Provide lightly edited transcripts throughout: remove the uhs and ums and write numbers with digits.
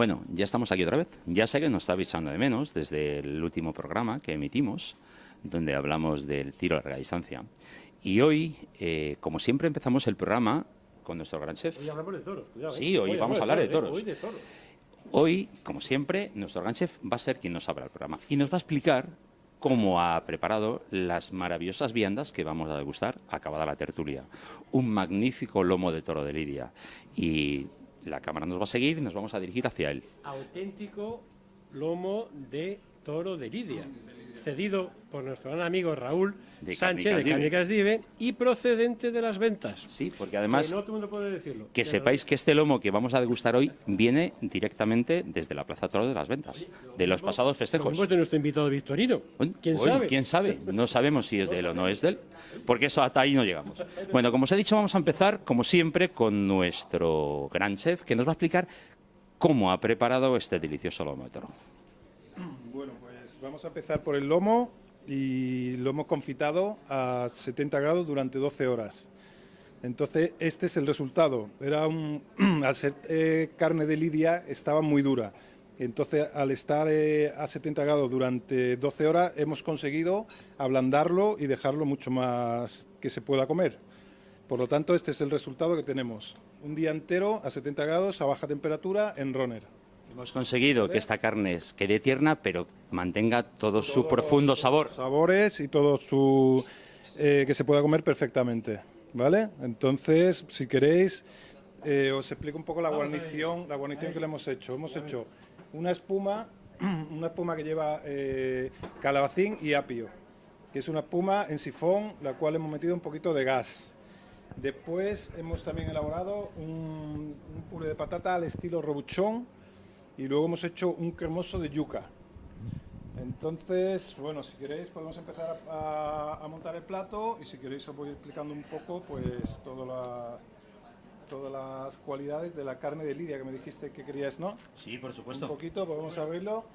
Bueno, ya estamos aquí otra vez. Ya sé que nos está echando de menos desde el último programa que emitimos, donde hablamos del tiro a larga distancia. Y hoy, como siempre, empezamos el programa con nuestro gran chef. Hoy hablamos de toros, cuidado. Sí, hoy vamos a hablar de toros. Hoy de toros. Hoy, como siempre, nuestro gran chef va a ser quien nos abra el programa y nos va a explicar cómo ha preparado las maravillosas viandas que vamos a degustar acabada la tertulia. Un magnífico lomo de toro de Lidia. Y la cámara nos va a seguir y nos vamos a dirigir hacia él. Auténtico lomo de toro de Lidia, cedido por nuestro gran amigo Raúl Sánchez de Cárnicas Dive y procedente de Las Ventas. Sí, porque además, que no todo el mundo puede decirlo. que sepáis que este lomo que vamos a degustar hoy viene directamente desde la Plaza Toro de Las Ventas, de los pasados festejos. Como de nuestro invitado Victorino. ¿Quién sabe? ¿Quién sabe? No sabemos si es de él o no es de él, porque eso hasta ahí no llegamos. Bueno, como os he dicho, vamos a empezar, como siempre, con nuestro gran chef, que nos va a explicar cómo ha preparado este delicioso lomo de toro. Bueno, pues vamos a empezar por el lomo, y lo hemos confitado a 70 grados durante 12 horas. Entonces, este es el resultado. Al ser carne de Lidia, estaba muy dura. Entonces, al estar a 70 grados durante 12 horas, hemos conseguido ablandarlo y dejarlo mucho más que se pueda comer. Por lo tanto, este es el resultado que tenemos. Un día entero a 70 grados, a baja temperatura, en Roner. Hemos conseguido que esta carne quede tierna, pero mantenga todo su profundo sabor. Sabores y todo su... que se pueda comer perfectamente, ¿vale? Entonces, si queréis, os explico un poco la guarnición que le hemos hecho. Hemos hecho una espuma que lleva calabacín y apio, que es una espuma en sifón, la cual hemos metido un poquito de gas. Después hemos también elaborado un puré de patata al estilo robuchón, y luego hemos hecho un cremoso de yuca. Entonces, bueno, si queréis podemos empezar a montar el plato, y si queréis os voy explicando un poco pues todas las cualidades de la carne de Lidia que me dijiste que querías, ¿no? Sí, por supuesto. Un poquito, pues vamos a abrirlo.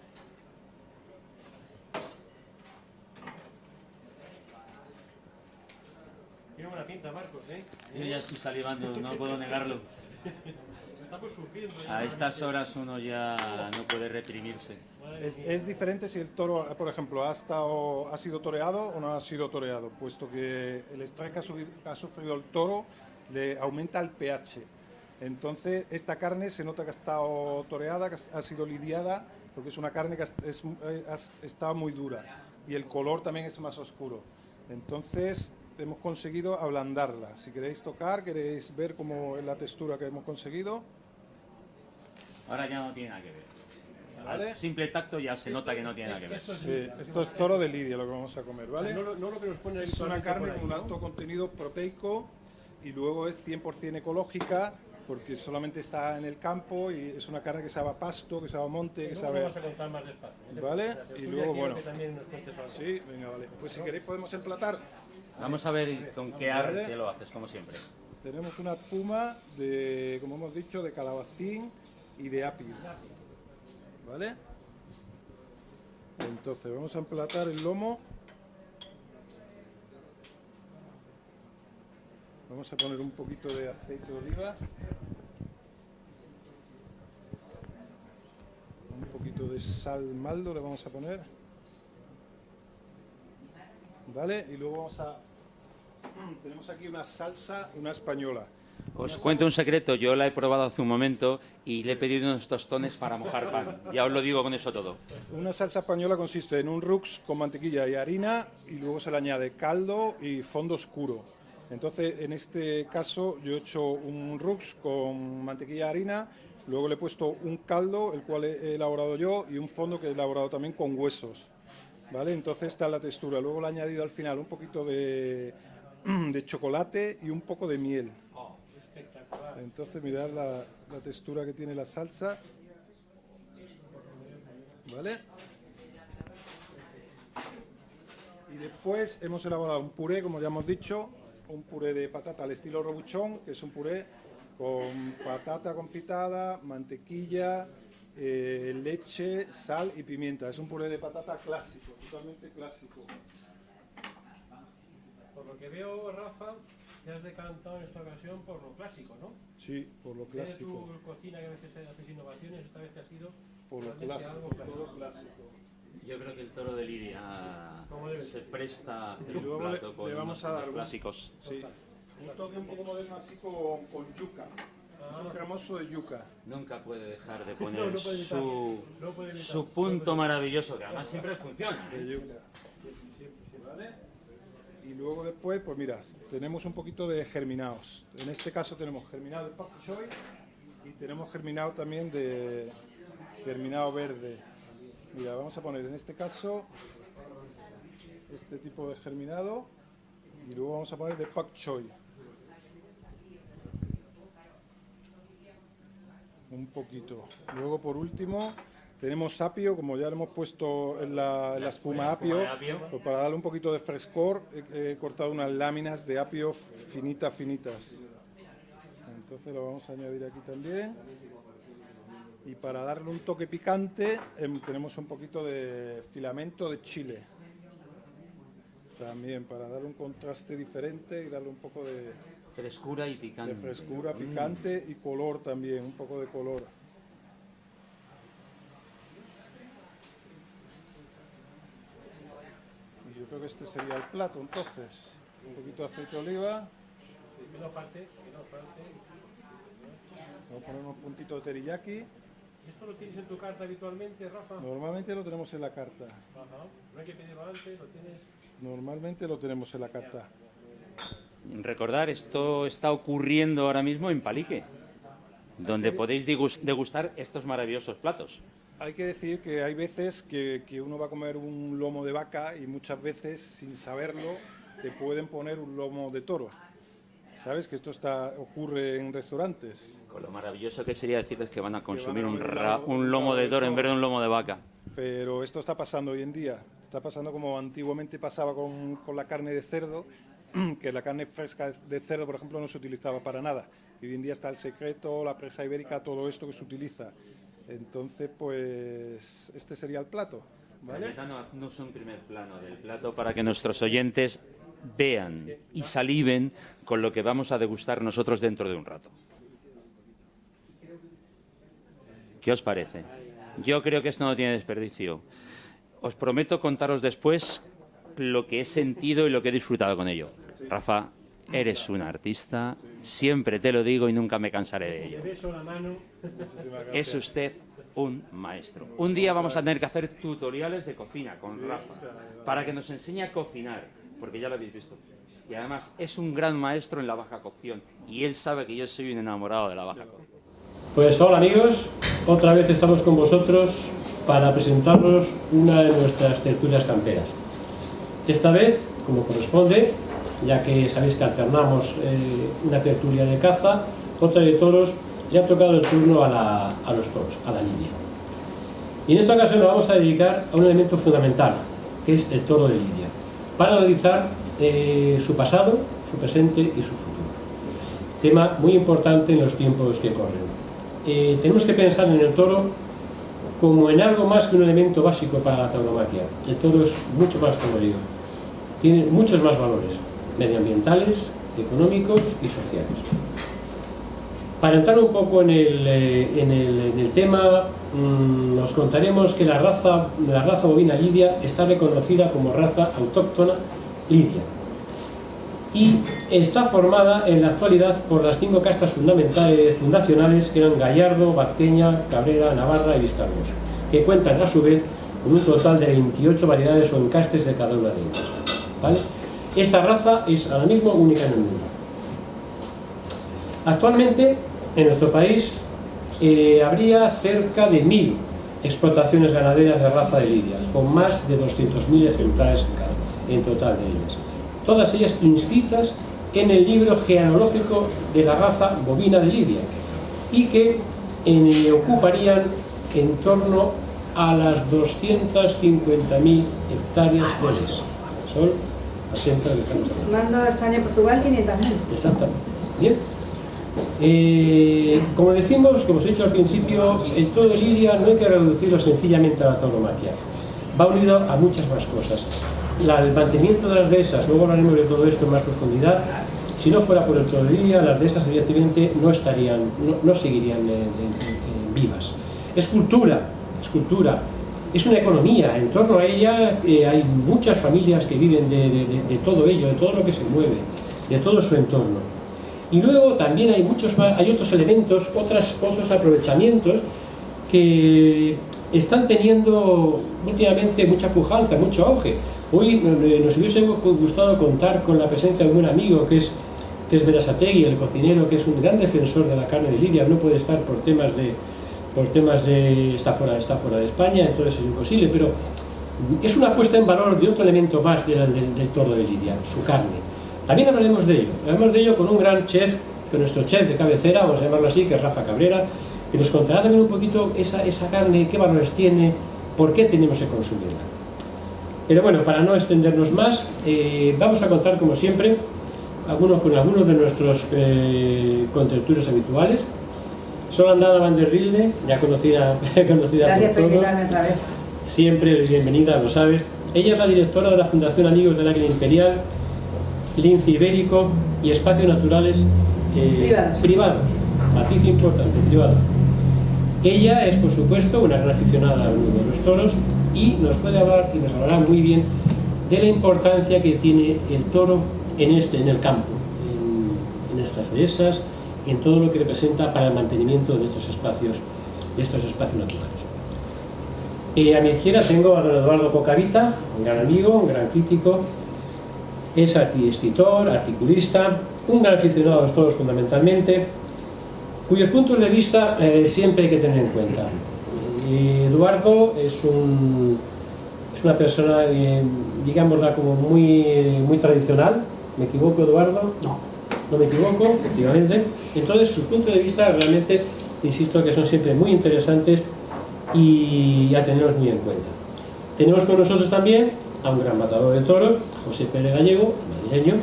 Tiene buena pinta, Marcos, ¿eh? Yo ya estoy salivando, no puedo negarlo. Estamos sufriendo. A estas horas uno ya no puede reprimirse. Es diferente si el toro, por ejemplo, ha sido toreado o no ha sido toreado, puesto que el estrés que ha sufrido el toro le aumenta el pH. Entonces, esta carne se nota que ha estado toreada, que ha sido lidiada, porque es una carne que está muy dura, y el color también es más oscuro. Entonces, hemos conseguido ablandarla. Si queréis tocar, queréis ver cómo es la textura que hemos conseguido. Ahora ya no tiene nada que ver. ¿Vale? Al simple tacto ya se nota que no tiene nada que ver. Sí, esto es toro de Lidia lo que vamos a comer, ¿vale? No lo que nos pone Es una carne con un alto contenido proteico, y luego es 100% ecológica, porque solamente está en el campo, y es una carne que sabe a pasto, que sabe a monte, que sabe... Vamos a contar más despacio. ¿Vale? Y luego, bueno... También nos cuentes algo. Sí, venga, vale. Pues si queréis podemos emplatar. Vamos a ver con qué arte lo haces, como siempre. Tenemos una espuma de, como hemos dicho, de calabacín y de apio. ¿Vale? Entonces vamos a emplatar el lomo. Vamos a poner un poquito de aceite de oliva. Un poquito de sal maldo le vamos a poner. ¿Vale? Y luego tenemos aquí una salsa, una española. Os cuento un secreto, yo la he probado hace un momento y le he pedido unos tostones para mojar pan. Ya os lo digo con eso todo. Una salsa española consiste en un rux con mantequilla y harina, y luego se le añade caldo y fondo oscuro. Entonces, en este caso, yo he hecho un rux con mantequilla y harina, luego le he puesto un caldo, el cual he elaborado yo, y un fondo que he elaborado también con huesos. ¿Vale? Entonces está la textura. Luego le he añadido al final un poquito de chocolate y un poco de miel. Espectacular. Entonces mirad la textura que tiene la salsa. ¿Vale? Y después hemos elaborado un puré, como ya hemos dicho, un puré de patata al estilo robuchón, que es un puré con patata confitada, mantequilla, leche, sal y pimienta. Es un puré de patata clásico, totalmente clásico. Por lo que veo, Rafa, te has decantado en esta ocasión por lo clásico, ¿no? Sí, por lo clásico. Tu cocina, que a veces haces innovaciones, esta vez ha sido por lo clásico, algo clásico. Yo creo que el toro de Lidia se presta a hacer un plato con le vamos a dar clásicos. Sí. Un toque un poco moderno así con yuca. Es un cremoso de yuca. Nunca puede dejar de poner no puede evitar. su punto maravilloso, que además siempre funciona. De yuca. ¿Vale? Y luego después, pues mira, tenemos un poquito de germinados. En este caso tenemos germinado de pak choy y tenemos germinado también de germinado verde. Mira, vamos a poner en este caso este tipo de germinado y luego vamos a poner de pak choy. Un poquito. Luego por último tenemos apio, como ya le hemos puesto en la espuma apio, pues para darle un poquito de frescor he cortado unas láminas de apio finitas. Entonces lo vamos a añadir aquí también. Y para darle un toque picante tenemos un poquito de filamento de chile. También para darle un contraste diferente y darle un poco de frescura y picante. De frescura, picante y color también, un poco de color. Y yo creo que este sería el plato, entonces. Un poquito de aceite de oliva. Que no falte. Vamos a poner unos puntitos de teriyaki. ¿Esto lo tienes en tu carta habitualmente, Rafa? Normalmente lo tenemos en la carta. Ajá. No hay que pedirlo antes, lo tienes. Normalmente lo tenemos en la carta. Recordar, esto está ocurriendo ahora mismo en Palique, donde podéis degustar estos maravillosos platos. Hay que decir que hay veces que uno va a comer un lomo de vaca y muchas veces, sin saberlo, te pueden poner un lomo de toro. ¿Sabes? Que esto ocurre en restaurantes. Con lo maravilloso que sería decirles que van a consumir un lomo de toro en vez de un lomo de vaca. Pero esto está pasando hoy en día. Está pasando como antiguamente pasaba con la carne de cerdo, que la carne fresca de cerdo, por ejemplo, no se utilizaba para nada. Y hoy en día está el secreto, la presa ibérica, todo esto que se utiliza. Entonces, pues, este sería el plato, ¿vale? No es un primer plano del plato para que nuestros oyentes vean y saliven con lo que vamos a degustar nosotros dentro de un rato. ¿Qué os parece? Yo creo que esto no tiene desperdicio. Os prometo contaros después lo que he sentido y lo que he disfrutado con ello. Rafa, eres un artista, siempre te lo digo y nunca me cansaré de ello. Es usted un maestro. Un día vamos a tener que hacer tutoriales de cocina con Rafa, para que nos enseñe a cocinar, porque ya lo habéis visto. Y además es un gran maestro en la baja cocción, y él sabe que yo soy un enamorado de la baja cocción. Pues hola amigos, otra vez estamos con vosotros para presentaros una de nuestras tertulias camperas. Esta vez, como corresponde, ya que sabéis que alternamos una tertulia de caza, otra de toros, ya ha tocado el turno a los toros, a la lidia. Y en esta ocasión nos vamos a dedicar a un elemento fundamental, que es el toro de lidia, para analizar su pasado, su presente y su futuro. Tema muy importante en los tiempos que corren. Tenemos que pensar en el toro como en algo más que un elemento básico para la tauromaquia. El toro es mucho más, como digo, tiene muchos más valores medioambientales, económicos y sociales. Para entrar un poco en el tema, os contaremos que la raza bovina lidia está reconocida como raza autóctona lidia y está formada en la actualidad por las 5 castas fundacionales que eran Gallardo, Vazqueña, Cabrera, Navarra y Vista Hermosa, que cuentan a su vez con un total de 28 variedades o encastes de cada una de ellas, ¿vale? Esta raza es ahora mismo única en el mundo. Actualmente en nuestro país habría cerca de 1000 explotaciones ganaderas de raza de lidia, con más de 200.000 ejemplares en total de ellas. Todas ellas inscritas en el libro genealógico de la raza bovina de lidia y que ocuparían en torno a las 250.000 hectáreas de les. Son las hembras que estamos hablando. Sumando España y Portugal, 500.000. Exactamente. Bien. Como decimos, como os he dicho al principio, el toro de lidia no hay que reducirlo sencillamente a la tauromaquia. Va unido a muchas más cosas. El mantenimiento de las dehesas, luego hablaremos de todo esto en más profundidad, Si no fuera por el toro de Lidia, las dehesas evidentemente no seguirían vivas. Es cultura, es una economía. En torno a ella hay muchas familias que viven de todo ello, de todo lo que se mueve, de todo su entorno. Y luego también hay otros elementos, otros aprovechamientos que están teniendo últimamente mucha pujanza, mucho auge. Hoy nos hubiese gustado contar con la presencia de un buen amigo que es Berasategui, el cocinero, que es un gran defensor de la carne de Lidia. No puede estar por temas de está fuera de España, entonces es imposible, pero es una puesta en valor de otro elemento más del toro de Lidia, su carne. También hablaremos de ello con un gran chef, con nuestro chef de cabecera, vamos a llamarlo así, que es Rafa Cabrera, que nos contará también un poquito esa carne, qué valores tiene, por qué tenemos que consumirla. Pero bueno, para no extendernos más, vamos a contar como siempre con algunos de nuestros contertulios habituales. Solandada van der Wilde, ya conocida Gracias por por todos, invitarme otra vez. siempre bienvenida, lo sabes. Ella es la directora de la Fundación Amigos del Águila Imperial, Lince Ibérico y Espacios Naturales privados, matiz importante, privados. Ella es, por supuesto, una gran aficionada al mundo de los toros y nos puede hablar y nos hablará muy bien de la importancia que tiene el toro en el campo, en estas dehesas y en todo lo que representa para el mantenimiento de estos espacios naturales. A mi izquierda tengo a don Eduardo Cocavita, un gran amigo, un gran crítico, es escritor, articulista, un gran aficionado a los toros fundamentalmente, cuyos puntos de vista siempre hay que tener en cuenta. Eduardo es una persona, digámosla, como muy tradicional. ¿Me equivoco, Eduardo? No me equivoco, efectivamente. Entonces, sus puntos de vista realmente, insisto, que son siempre muy interesantes y a tenerlos muy en cuenta. Tenemos con nosotros también a un gran matador de toros, José Pérez Gallego, madrileño,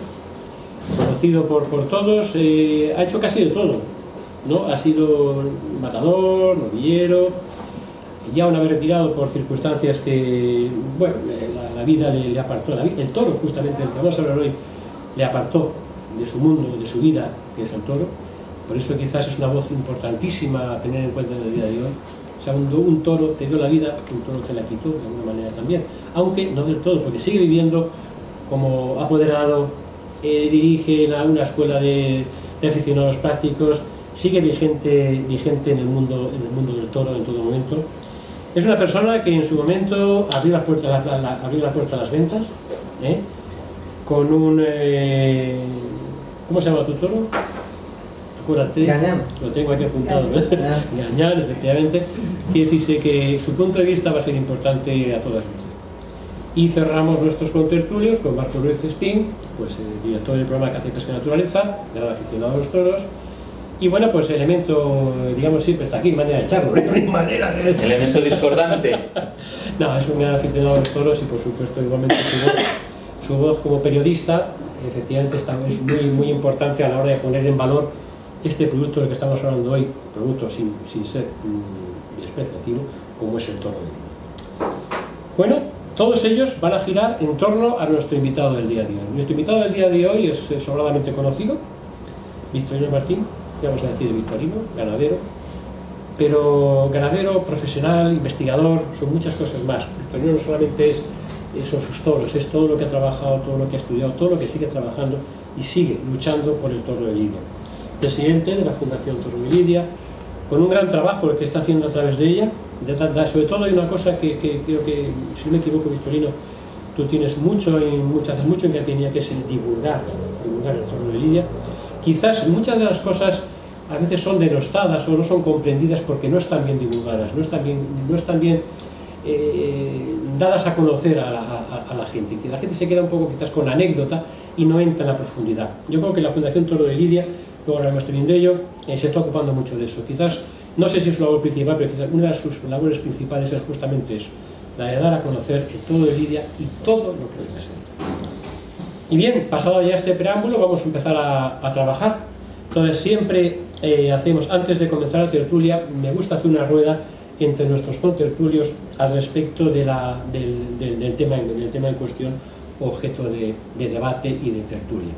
conocido por todos, ha hecho casi de todo, ¿no? Ha sido matador, novillero, ya una vez retirado por circunstancias que, bueno, la vida le apartó, el toro justamente del que vamos a hablar hoy, le apartó de su mundo, de su vida, que es el toro. Por eso quizás es una voz importantísima a tener en cuenta en el día de hoy. O sea, un toro te dio la vida, un toro te la quitó de alguna manera también, aunque no del todo, porque sigue viviendo como apoderado, dirige una escuela de aficionados prácticos, sigue vigente en el mundo del toro en todo momento. Es una persona que en su momento abrió la puerta a las ventas, con un... ¿cómo se llama tu toro? Acuérdate, Gañán. lo tengo aquí apuntado, Gañán, efectivamente. Quiere decirse que su punto de vista va a ser importante a todas luces. Y cerramos nuestros contertulios con Marco Ruiz Espín, pues el director del programa Caza y Pesca Naturaleza, gran aficionado a los toros. Y bueno, pues el elemento, digamos, siempre está aquí, manera de echarlo, no hay manera de... Elemento discordante. No, es un gran aficionado a los toros y por supuesto igualmente su voz como periodista, efectivamente es muy importante a la hora de poner en valor este producto del que estamos hablando hoy, producto sin ser despreciativo, como es el toro de Lidia. Bueno, todos ellos van a girar en torno a nuestro invitado del día de hoy. Nuestro invitado del día de hoy es sobradamente conocido, Victorino Martín, ¿qué vamos a decir de Victorino? Ganadero, pero ganadero, profesional, investigador, son muchas cosas más. Victorino no solamente son sus toros, es todo lo que ha trabajado, todo lo que ha estudiado, todo lo que sigue trabajando y sigue luchando por el toro de Lidia. Presidente de la Fundación Toro de Lidia, con un gran trabajo el que está haciendo a través de ella. Sobre todo hay una cosa que creo que, si no me equivoco, Victorino, tú tienes mucho hincapié, que es el divulgar el Toro de Lidia. Quizás muchas de las cosas a veces son denostadas o no son comprendidas porque no están bien divulgadas, no están bien dadas a conocer a la gente, que la gente se queda un poco quizás con la anécdota y no entra en la profundidad. Yo creo que la Fundación Toro de Lidia, luego hablaremos también de ello, se está ocupando mucho de eso. Quizás, no sé si es su labor principal, pero quizás una de sus labores principales es justamente eso, la de dar a conocer el Toro de Lidia y todo lo que representa. Y bien, pasado ya este preámbulo, vamos a empezar a trabajar. Entonces siempre hacemos, antes de comenzar la tertulia, me gusta hacer una rueda entre nuestros contertulios al respecto del tema en cuestión, objeto de debate y de tertulia.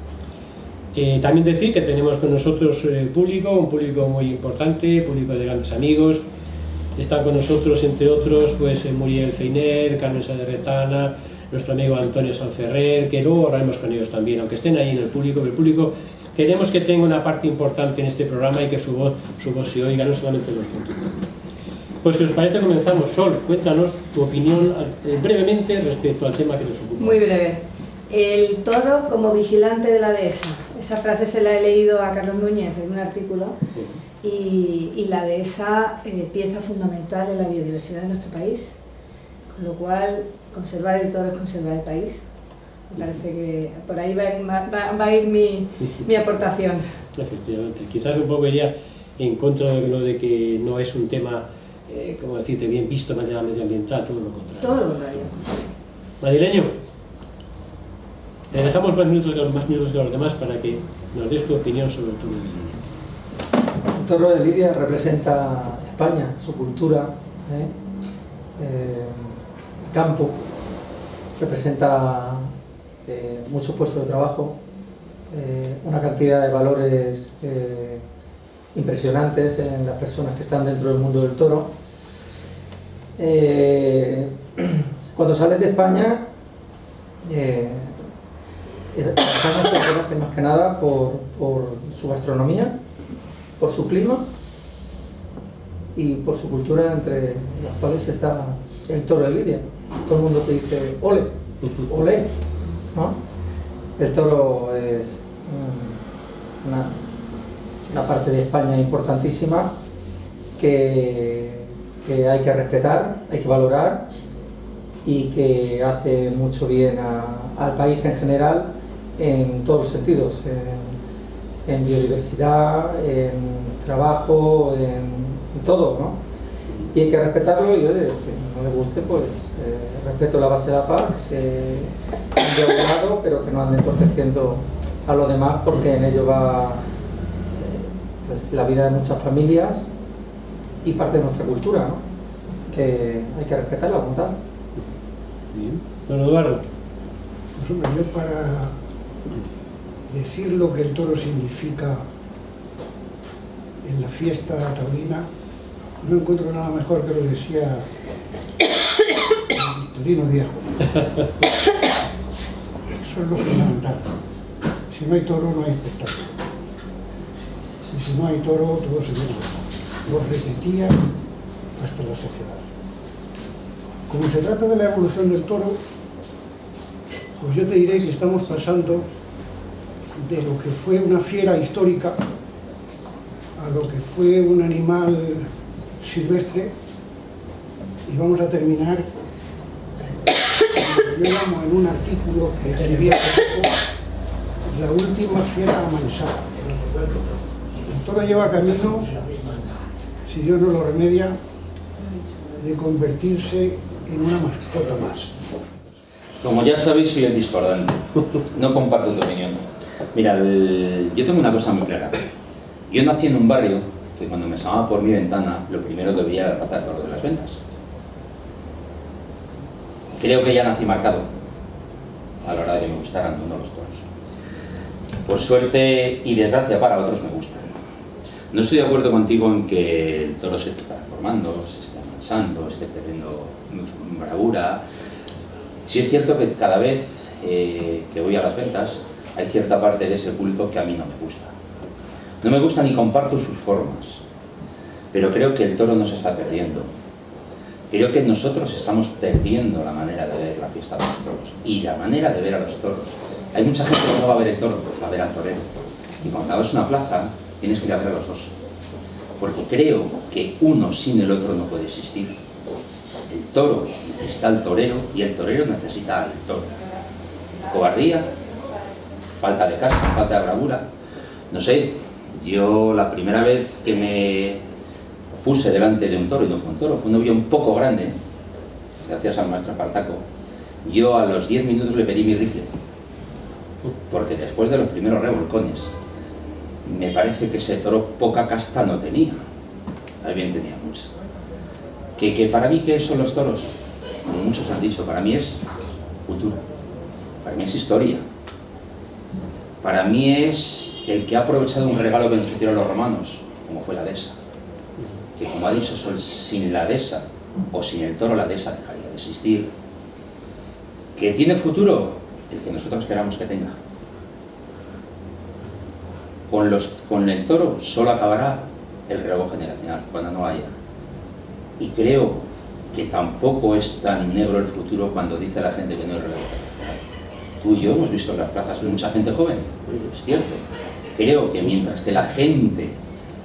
También decir que tenemos con nosotros público, un público muy importante, público de grandes amigos. Están con nosotros, entre otros, pues Muriel Feiner, Carmen Sáenz de Retana, nuestro amigo Antonio Sanferrer, que luego hablaremos con ellos también, aunque estén ahí en el público. El público queremos que tenga una parte importante en este programa y que su voz se oiga, no solamente en nuestro turno. Pues si os parece comenzamos. Sol, cuéntanos tu opinión brevemente respecto al tema que nos ocupa. Muy breve. El toro como vigilante de la dehesa. Esa frase se la he leído a Carlos Núñez en un artículo y la dehesa, pieza fundamental en la biodiversidad de nuestro país, con lo cual conservar el toro es conservar el país. Me parece que por ahí va a ir mi aportación. Efectivamente, quizás un poco iría en contra de lo de que no es un tema, como decirte, bien visto de manera medioambiental, todo lo contrario. Todo lo contrario. Madrileño, te dejamos más minutos que los demás para que nos des tu opinión sobre el toro de Lidia. El toro de Lidia representa España, su cultura, campo, representa muchos puestos de trabajo, una cantidad de valores impresionantes en las personas que están dentro del mundo del toro. Cuando sales de España, España se conoce más que nada por su gastronomía, por su clima y por su cultura, entre las cuales está el toro de Lidia. Todo el mundo te dice ole, ole, ¿no? El toro es una parte de España importantísima que hay que respetar, hay que valorar y que hace mucho bien al país en general en todos los sentidos, en biodiversidad, en trabajo, en todo, ¿no? Y hay que respetarlo y oye, que no le guste, pues respeto la base de la paz, que se han de un lado, pero que no anden entorpeciendo a los demás, porque en ello va pues, la vida de muchas familias y parte de nuestra cultura, ¿no? Que hay que respetarla, aguantar. Bien. Don Eduardo. Pues, hombre, yo para decir lo que el toro significa en la fiesta taurina no encuentro nada mejor que lo decía Victorino Viejo. Eso es lo fundamental. Si no hay toro, no hay espectáculo. Y si no hay toro, todo se viene abajo. Lo repetía hasta la saciedad. Como se trata de la evolución del toro, pues yo te diré que estamos pasando de lo que fue una fiera histórica a lo que fue un animal silvestre, y vamos a terminar, yo llamo en un artículo que escribí hace poco, la última fiera amansada. El toro lleva camino, si Dios no lo remedia, de convertirse en una mascota más. Como ya sabéis, soy el discordante. No comparto tu opinión. Mira, yo tengo una cosa muy clara. Yo nací en un barrio que cuando me asomaba por mi ventana, lo primero que veía era la plaza de toros de las Ventas. Creo que ya nací marcado a la hora de que me gustaran o no los toros. Por suerte y desgracia para otros me gustan. No estoy de acuerdo contigo en que el toro se está transformando, se está amansando, esté perdiendo bravura. Sí es cierto que cada vez que voy a las ventas hay cierta parte de ese público que a mí no me gusta. No me gusta ni comparto sus formas, pero creo que el toro no se está perdiendo. Creo que nosotros estamos perdiendo la manera de ver la fiesta de los toros y la manera de ver a los toros. Hay mucha gente que no va a ver el toro, va a ver al torero. Y cuando vas a una plaza, tienes que ir a ver a los dos. Porque creo que uno sin el otro no puede existir. El toro necesita al torero y el torero necesita al toro. Cobardía, falta de casco, falta de bravura. No sé, yo la primera vez que me puse delante de un toro, y no fue un toro, fue un novio un poco grande, gracias al maestro Espartaco, yo a los 10 minutos le pedí mi rifle. Porque después de los primeros revolcones, me parece que ese toro poca casta no tenía. Ahí bien tenía mucha. Que para mí, ¿qué son los toros? Como muchos han dicho, para mí es cultura. Para mí es historia. Para mí es el que ha aprovechado un regalo que nos hicieron los romanos, como fue la dehesa, que como ha dicho Sol, sin la dehesa o sin el toro la dehesa dejaría de existir, que tiene futuro el que nosotros queramos que tenga. Con el toro solo acabará el relevo generacional, cuando no haya. Y creo que tampoco es tan negro el futuro cuando dice la gente que no hay relevo generacional. Tú y yo hemos visto en las plazas mucha gente joven, es cierto. Creo que mientras que la gente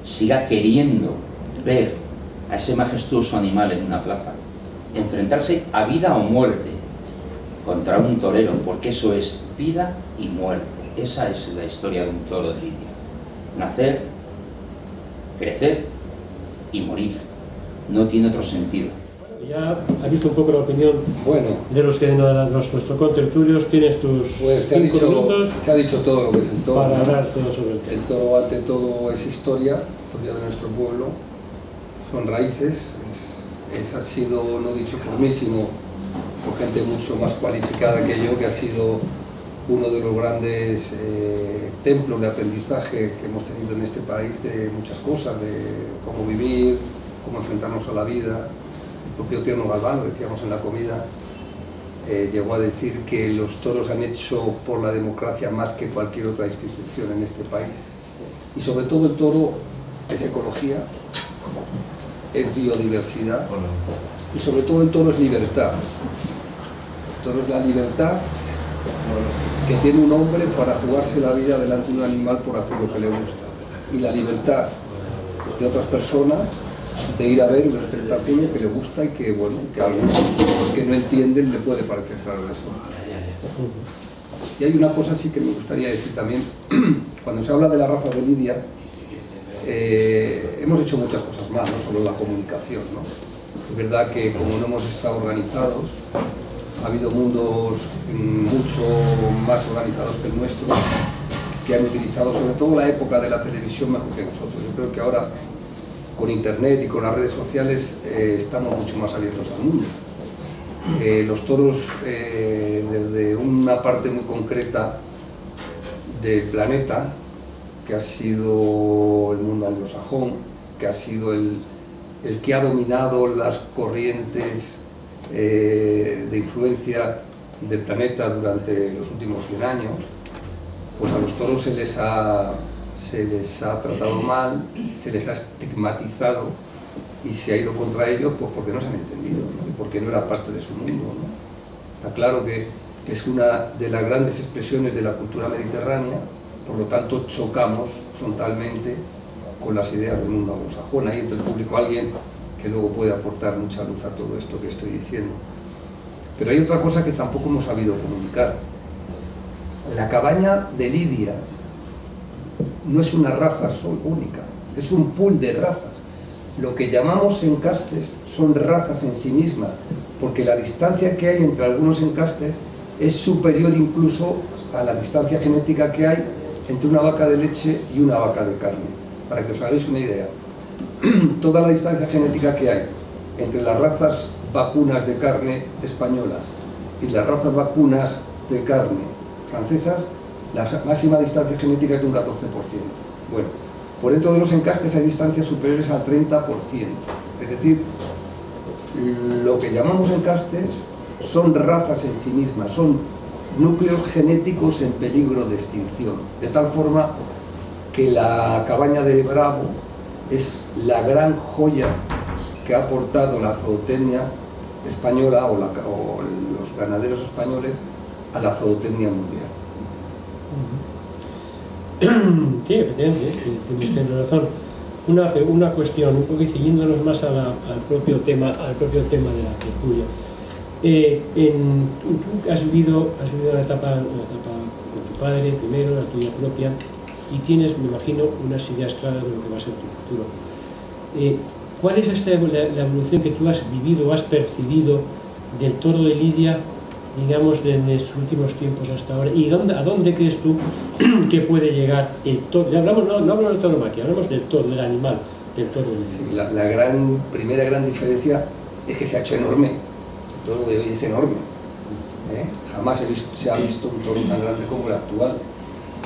siga queriendo ver a ese majestuoso animal en una plaza, enfrentarse a vida o muerte contra un torero, porque eso es vida y muerte. Esa es la historia de un toro de lidia. Nacer, crecer y morir. No tiene otro sentido. Ya has visto un poco la opinión de los que nuestros contertulios. Tienes tus Pues 5 minutos se ha dicho todo lo que es el toro. para hablar todo sobre el tema. El toro, ante todo, es historia de nuestro pueblo, son raíces, ha sido, no dicho por mí, sino por gente mucho más cualificada que yo, que ha sido uno de los grandes templos de aprendizaje que hemos tenido en este país de muchas cosas, de cómo vivir, cómo enfrentarnos a la vida. El propio Tierno Galván, lo decíamos en la comida, llegó a decir que los toros han hecho por la democracia más que cualquier otra institución en este país. Y sobre todo el toro es ecología, es biodiversidad y sobre todo el toro es libertad. El toro es la libertad que tiene un hombre para jugarse la vida delante de un animal por hacer lo que le gusta, y la libertad de otras personas de ir a ver un espectáculo que le gusta y que, bueno, que a algunos que no entienden le puede parecer transgresor. Y hay una cosa sí que me gustaría decir también. Cuando se habla de la raza de lidia, hemos hecho muchas cosas más, no solo la comunicación, ¿no? Es verdad que como no hemos estado organizados, ha habido mundos mucho más organizados que el nuestro, que han utilizado sobre todo la época de la televisión mejor que nosotros. Yo creo que ahora, con internet y con las redes sociales, estamos mucho más abiertos al mundo. Los toros, desde una parte muy concreta del planeta, que ha sido el mundo anglosajón, que ha sido el que ha dominado las corrientes de influencia del planeta durante los últimos 100 años, pues a los toros se les ha tratado mal, se les ha estigmatizado y se ha ido contra ellos, pues porque no se han entendido, ¿no? Y porque no era parte de su mundo, ¿no? Está claro que es una de las grandes expresiones de la cultura mediterránea, por lo tanto chocamos frontalmente con las ideas del mundo anglosajón. Hay entre el público alguien que luego puede aportar mucha luz a todo esto que estoy diciendo. Pero hay otra cosa que tampoco hemos sabido comunicar. La cabaña de Lidia no es una raza única, es un pool de razas. Lo que llamamos encastes son razas en sí mismas, porque la distancia que hay entre algunos encastes es superior incluso a la distancia genética que hay entre una vaca de leche y una vaca de carne. Para que os hagáis una idea, toda la distancia genética que hay entre las razas vacunas de carne españolas y las razas vacunas de carne francesas, la máxima distancia genética es de un 14%. Bueno, por dentro de los encastes hay distancias superiores al 30%. Es decir, lo que llamamos encastes son razas en sí mismas, son núcleos genéticos en peligro de extinción. De tal forma que la cabaña de Bravo es la gran joya que ha aportado la zootecnia española o los ganaderos españoles a la zootecnia mundial. Sí, efectivamente, tienes razón. Una cuestión, un poco siguiéndonos más al propio tema de la tertulia. Tú has vivido una etapa con tu padre primero, la tuya propia, y tienes, me imagino, unas ideas claras de lo que va a ser tu futuro. ¿Cuál es la evolución que tú has vivido o has percibido del toro de Lidia, digamos, desde estos últimos tiempos hasta ahora? ¿Y a dónde crees tú que puede llegar el toro? Ya hablamos, no hablamos de tauromaquia, hablamos del toro, del animal, del toro de Lidia. Sí, la primera gran diferencia es que se ha hecho enorme. El toro de hoy es enorme. Jamás se ha visto un toro tan grande como el actual.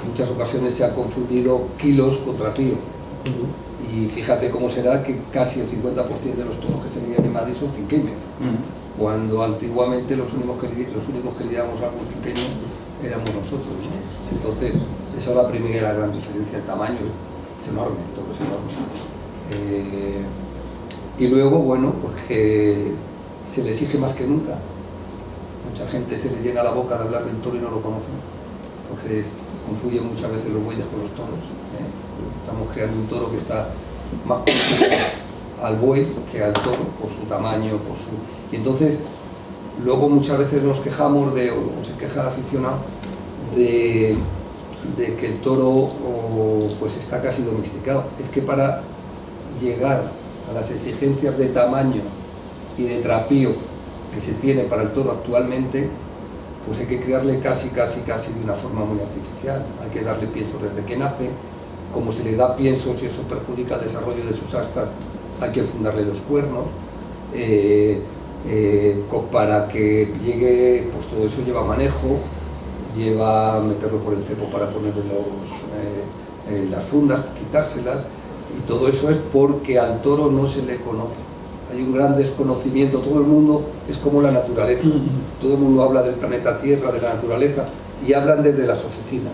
en muchas ocasiones se ha confundido kilos con trapío. Y fíjate cómo será que casi el 50% de los toros que se lidian en Madrid son cinqueños, cuando antiguamente los únicos que lidiábamos algún cinqueño éramos nosotros, ¿no? Entonces, esa es la primera gran diferencia, el tamaño es enorme, el toro es enorme. Y luego, bueno, pues que se le exige más que nunca. Mucha gente se le llena la boca de hablar del toro y no lo conoce. Entonces, confuyen muchas veces los bueyes con los toros. Estamos creando un toro que está más parecido al buey que al toro, por su tamaño, por su... Y entonces, luego muchas veces nos quejamos o se queja el aficionado de que el toro pues está casi domesticado. Es que para llegar a las exigencias de tamaño y de trapío que se tiene para el toro actualmente, pues hay que criarle casi de una forma muy artificial. Hay que darle pienso desde que nace. Como se le da pienso, si eso perjudica el desarrollo de sus astas, hay que fundarle los cuernos. Para que llegue, pues todo eso lleva manejo, lleva meterlo por el cepo para ponerle las fundas, quitárselas, y todo eso es porque al toro no se le conoce. Hay un gran desconocimiento, todo el mundo es como la naturaleza, todo el mundo habla del planeta Tierra, de la naturaleza, y hablan desde las oficinas,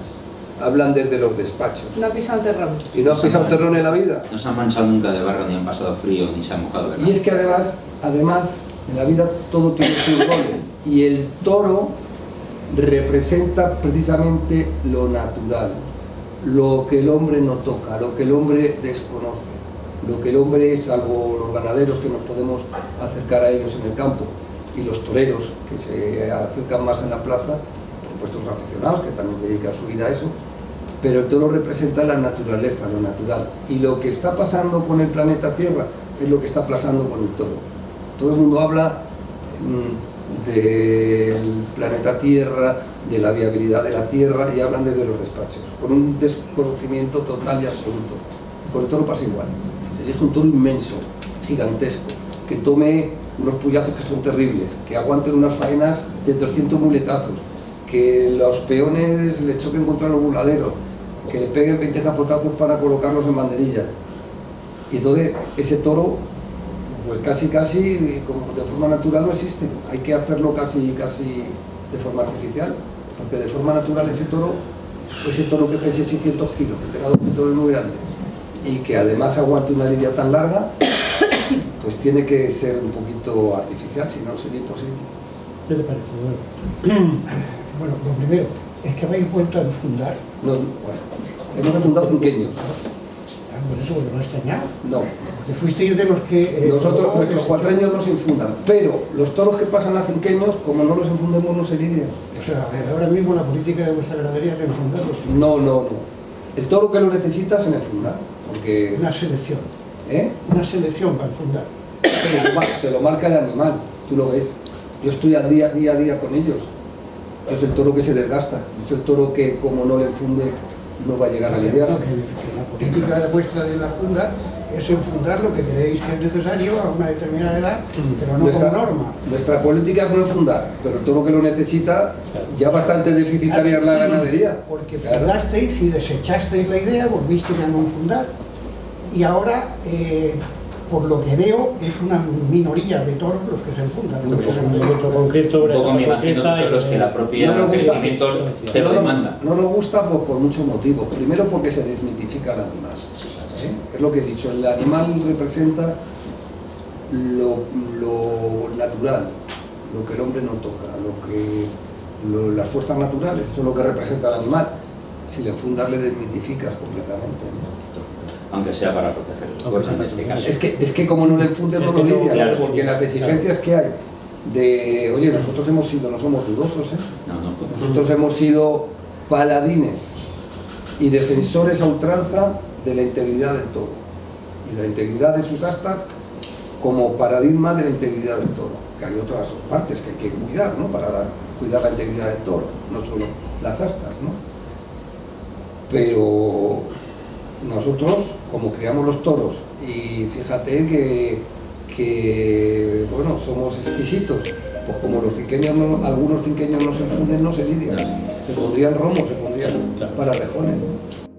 hablan desde los despachos. No ha pisado terrón. ¿Y no ha pisado terrón en la vida? No se han manchado nunca de barro, ni han pasado frío, ni se han mojado, ¿verdad? Y es que además, en la vida todo tiene sus roles, y el toro representa precisamente lo natural, lo que el hombre no toca, lo que el hombre desconoce, lo que el hombre es, salvo los ganaderos que nos podemos acercar a ellos en el campo, y los toreros que se acercan más en la plaza, por supuesto los aficionados que también dedican su vida a eso, pero el toro representa la naturaleza, lo natural, y lo que está pasando con el planeta Tierra es lo que está pasando con el toro. Todo el mundo habla del planeta Tierra, de la viabilidad de la Tierra, y hablan desde los despachos, con un desconocimiento total y absoluto. Con el toro pasa igual. Se exige un toro inmenso, gigantesco, que tome unos puyazos que son terribles, que aguanten unas faenas de 300 muletazos, que los peones le choquen contra los burladeros, que le peguen 20 capotazos para colocarlos en banderilla. Y entonces ese toro, pues casi como de forma natural no existe. Hay que hacerlo casi de forma artificial, porque de forma natural ese toro que pese 600 kilos, que tenga dos pitones muy grandes y que además aguante una lidia tan larga, pues tiene que ser un poquito artificial, si no sería imposible. ¿Qué te parece? Bueno, lo primero, es que habéis vuelto a enfundar. No, bueno, hemos enfundado cinqueños. Por eso, porque no he extrañado. No. Porque fuisteis de los que... Nosotros, nuestros cuatreños no se infundan, pero los toros que pasan a cinqueños, como no los infundemos, no se lidian. O sea, ahora mismo la política de vuestra ganadería es enfundarlos. No. El toro que lo necesita se le enfunda, porque... Una selección. ¿Eh? Una selección para enfundar. Te lo marca el animal, tú lo ves. Yo estoy día a día con ellos. Es el toro que se desgasta, es el toro que, como no le enfunde, no va a llegar a lidiarse. Que la política vuestra de la funda es enfundar lo que creéis que es necesario a una determinada edad, pero no como norma. Nuestra política es no enfundar, pero el toro que lo necesita, ya bastante deficitaria es la ganadería. Porque fundasteis y desechasteis la idea, volvisteis a no enfundar, y ahora, por lo que veo, es una minoría de toros los que se enfundan. Un poco me imagino que son los que la propia crecimiento te lo demanda. No nos gusta por muchos motivos. Primero porque se desmitifica el animal. Es lo que he dicho, el animal representa lo natural, lo que el hombre no toca, las fuerzas naturales, eso es lo que representa el animal. Si le enfundas le desmitificas completamente, ¿no? Aunque sea para proteger el cuerpo en este caso. Es que como no le enfundes no lo lidias, claro, porque las exigencias que hay de, oye, nosotros hemos sido, no somos dudosos, nosotros hemos sido paladines y defensores a ultranza de la integridad del toro y de la integridad de sus astas como paradigma de la integridad del toro, que hay otras partes que hay que cuidar, ¿no? Para cuidar la integridad del toro, no solo las astas, ¿no? Pero nosotros, como criamos los toros, y fíjate que bueno, somos exquisitos, pues como los cinqueños algunos cinqueños no se enfunden, no se lidian, se pondrían romos, se pondrían historia Sí, claro. para Rejones.